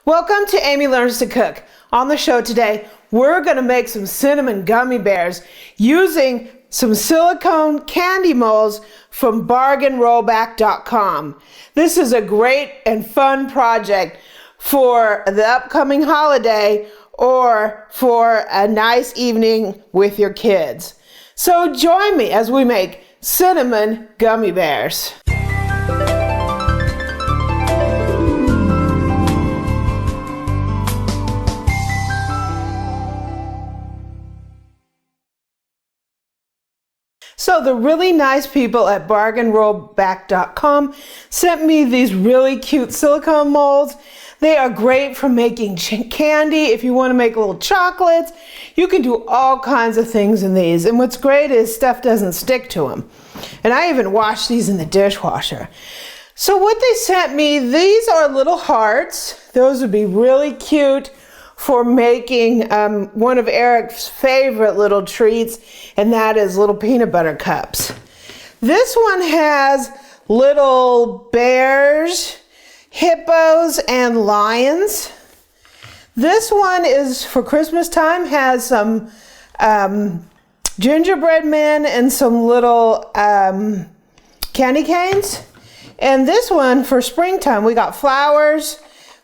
Welcome to Amy Learns to Cook. On the show today, we're going to make some cinnamon gummy bears using some silicone candy molds from bargainrollback.com. This is a great and fun project for the upcoming holiday or for a nice evening with your kids. So join me as we make cinnamon gummy bears. So the really nice people at bargainrollback.com sent me these really cute silicone molds. They are great for making candy. If you want to make little chocolates, you can do all kinds of things in these. And what's great is stuff doesn't stick to them. And I even wash these in the dishwasher. So what they sent me, these are little hearts. Those would be really cute for making one of Eric's favorite little treats, and that is little peanut butter cups. This one has little bears, hippos, and lions. This one is for Christmas time, has some gingerbread men and some little candy canes. And this one for springtime, we got flowers,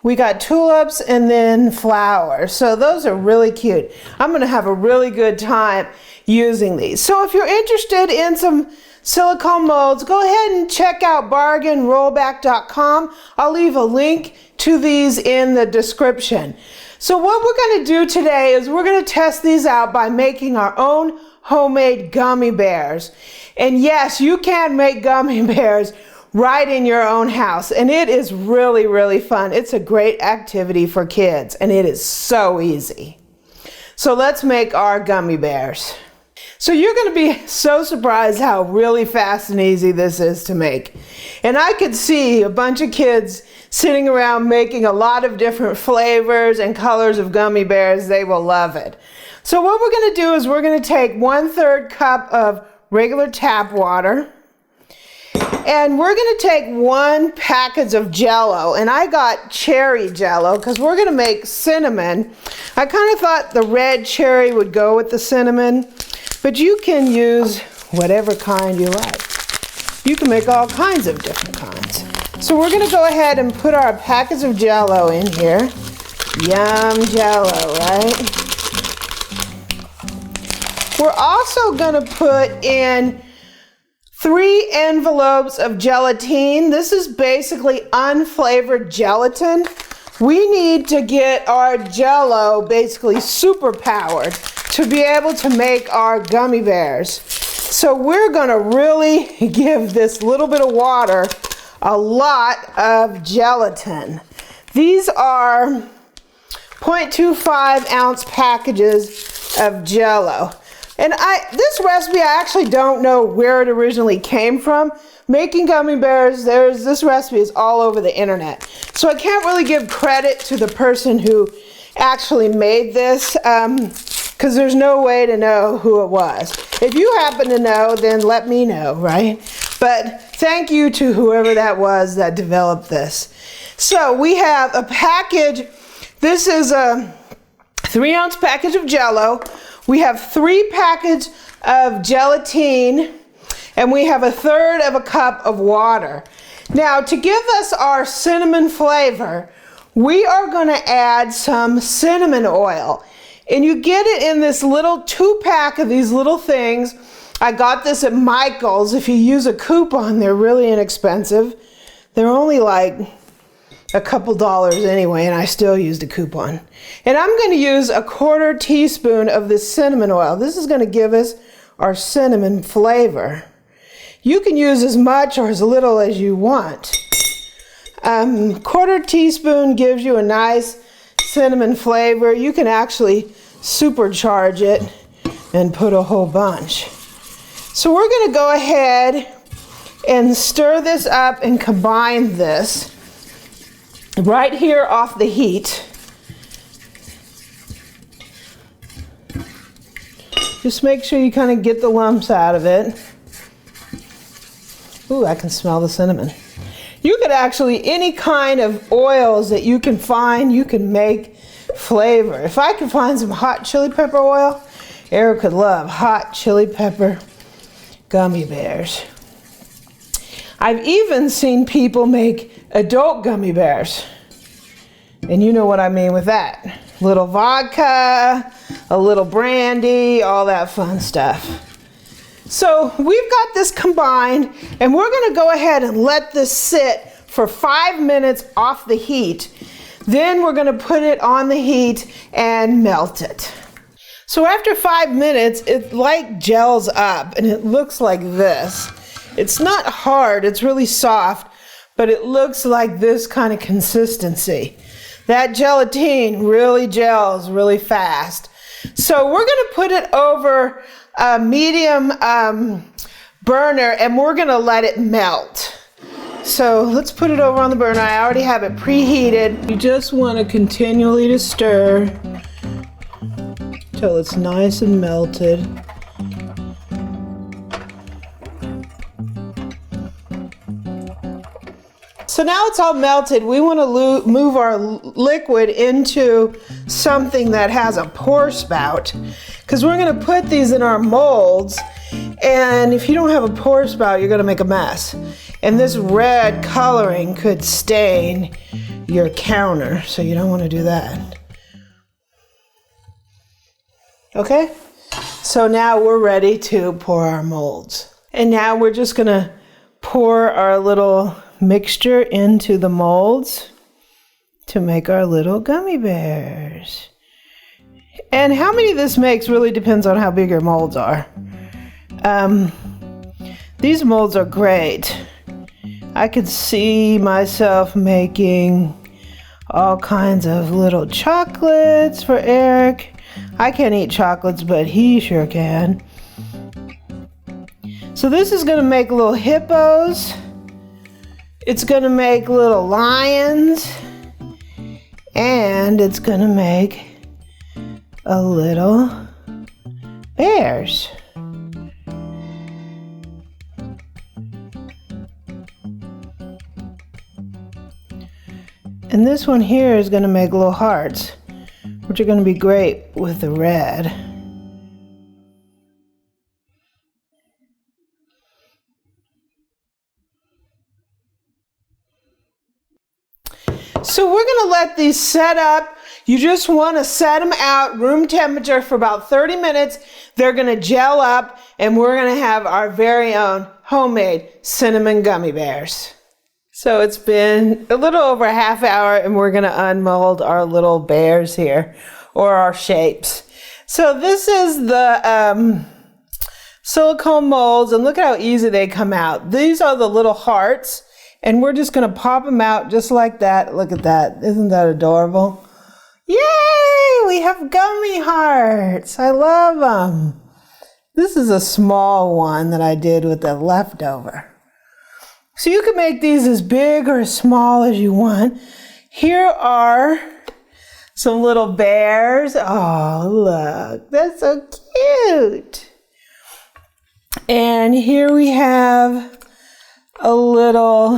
we got tulips, and then flowers. So those are really cute. I'm going to have a really good time using these. So if you're interested in some silicone molds, go ahead and check out bargainrollback.com. I'll leave a link to these in the description. So what we're going to do today is we're going to test these out by making our own homemade gummy bears. And yes, you can make gummy bears right in your own house, and it is really, really fun. It's a great activity for kids, and it is so easy. So let's make our gummy bears. So you're going to be so surprised how really fast and easy this is to make. And I could see a bunch of kids sitting around making a lot of different flavors and colors of gummy bears. They will love it. So what we're going to do is we're going to take 1/3 cup of regular tap water, and we're going to take 1 package of Jello, and I got cherry Jello because we're going to make cinnamon. I kind of thought the red cherry would go with the cinnamon, but you can use whatever kind you like. You can make all kinds of different kinds. So we're going to go ahead and put our package of Jello in here. Yum Jello, right? We're also going to put in 3 envelopes of gelatine. This is basically unflavored gelatin. We need to get our Jello basically super powered to be able to make our gummy bears. So we're gonna really give this little bit of water a lot of gelatin. These are 0.25 ounce packages of Jello. And this recipe, I actually don't know where it originally came from. Making gummy bears, this recipe is all over the internet. So I can't really give credit to the person who actually made this, because there's no way to know who it was. If you happen to know, then let me know, right? But thank you to whoever that was that developed this. So we have a package. This is a 3 ounce package of Jello. We have 3 packages of gelatine, and we have 1/3 of a cup of water. Now, to give us our cinnamon flavor, we are going to add some cinnamon oil. And you get it in this little 2-pack of these little things. I got this at Michael's. If you use a coupon, they're really inexpensive. They're only like a couple dollars anyway, and I still used a coupon. And I'm going to use 1/4 teaspoon of this cinnamon oil. This is going to give us our cinnamon flavor. You can use as much or as little as you want. 1/4 teaspoon gives you a nice cinnamon flavor. You can actually supercharge it and put a whole bunch. So we're going to go ahead and stir this up and combine this right here off the heat. Just make sure you kind of get the lumps out of it. Ooh, I can smell the cinnamon. You could actually, any kind of oils that you can find, you can make flavor. If I could find some hot chili pepper oil, Eric could love hot chili pepper gummy bears. I've even seen people make adult gummy bears. And you know what I mean with that. Little vodka, a little brandy, all that fun stuff. So we've got this combined, and we're gonna go ahead and let this sit for 5 minutes off the heat. Then we're gonna put it on the heat and melt it. So after 5 minutes, it like gels up and it looks like this. It's not hard, it's really soft, but it looks like this kind of consistency. That gelatine really gels really fast. So we're gonna put it over a medium burner and we're gonna let it melt. So let's put it over on the burner. I already have it preheated. You just wanna continually to stir till it's nice and melted. So now it's all melted. We want to move our liquid into something that has a pour spout, because we're going to put these in our molds, and if you don't have a pour spout, you're going to make a mess. And this red coloring could stain your counter, so you don't want to do that. Okay? So now we're ready to pour our molds. And now we're just going to pour our little mixture into the molds to make our little gummy bears. And how many this makes really depends on how big your molds are. These molds are great. I could see myself making all kinds of little chocolates for Eric. I can't eat chocolates, but he sure can. So this is going to make little hippos. It's going to make little lions, and it's going to make a little bears. And this one here is going to make little hearts, which are going to be great with the red. So we're going to let these set up. You just want to set them out room temperature for about 30 minutes. They're going to gel up, and we're going to have our very own homemade cinnamon gummy bears. So it's been a little over a half hour, and we're going to unmold our little bears here, or our shapes. So this is the silicone molds, and look at how easy they come out. These are the little hearts. And we're just going to pop them out just like that. Look at that. Isn't that adorable? Yay! We have gummy hearts. I love them. This is a small one that I did with the leftover. So you can make these as big or as small as you want. Here are some little bears. Oh, look. That's so cute. And here we have a little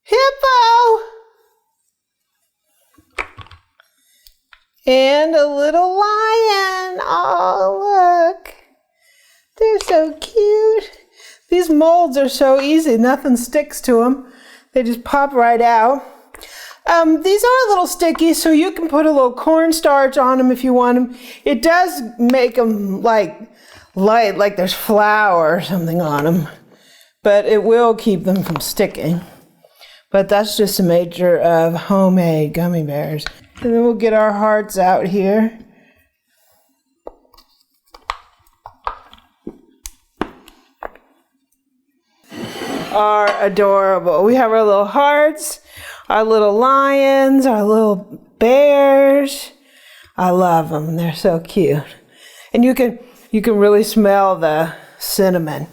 hippo and a little lion. Oh, look. They're so cute. These molds are so easy. Nothing sticks to them. They just pop right out. These are a little sticky, so you can put a little cornstarch on them if you want them. It does make them like light, like there's flour or something on them. But it will keep them from sticking. But that's just a major of homemade gummy bears. And then we'll get our hearts out here. Are adorable. We have our little hearts, our little lions, our little bears. I love them. They're so cute. And you can really smell the cinnamon.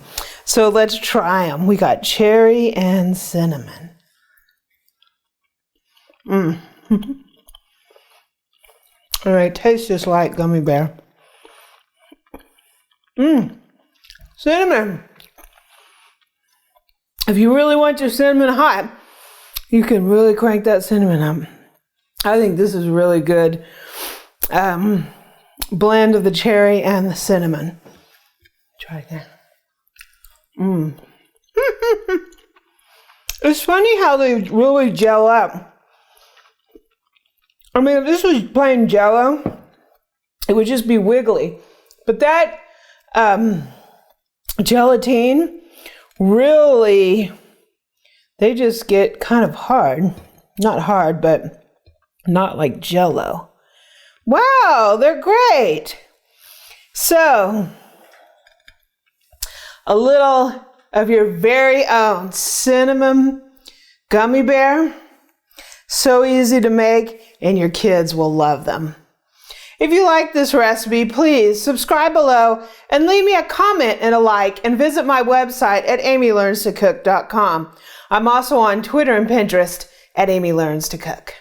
So let's try them. We got cherry and cinnamon. All right, tastes just like gummy bear. Cinnamon. If you really want your cinnamon hot, you can really crank that cinnamon up. I think this is really good blend of the cherry and the cinnamon. Try again. It's funny how they really gel up. I mean, if this was plain Jello, it would just be wiggly. But that gelatine, really, they just get kind of hard. Not hard, but not like Jello. Wow, they're great. So, a little of your very own cinnamon gummy bear. So easy to make, and your kids will love them. If you like this recipe, please subscribe below and leave me a comment and a like, and visit my website at amylearnstocook.com. I'm also on Twitter and Pinterest at Amy Learns to Cook.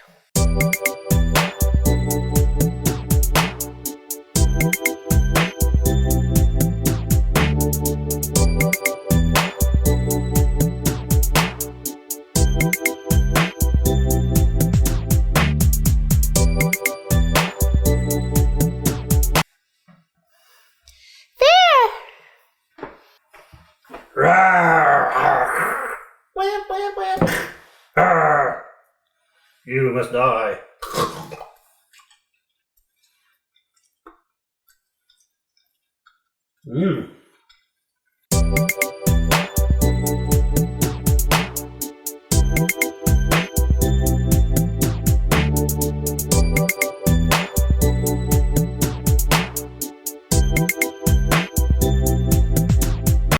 You must die. Mmm.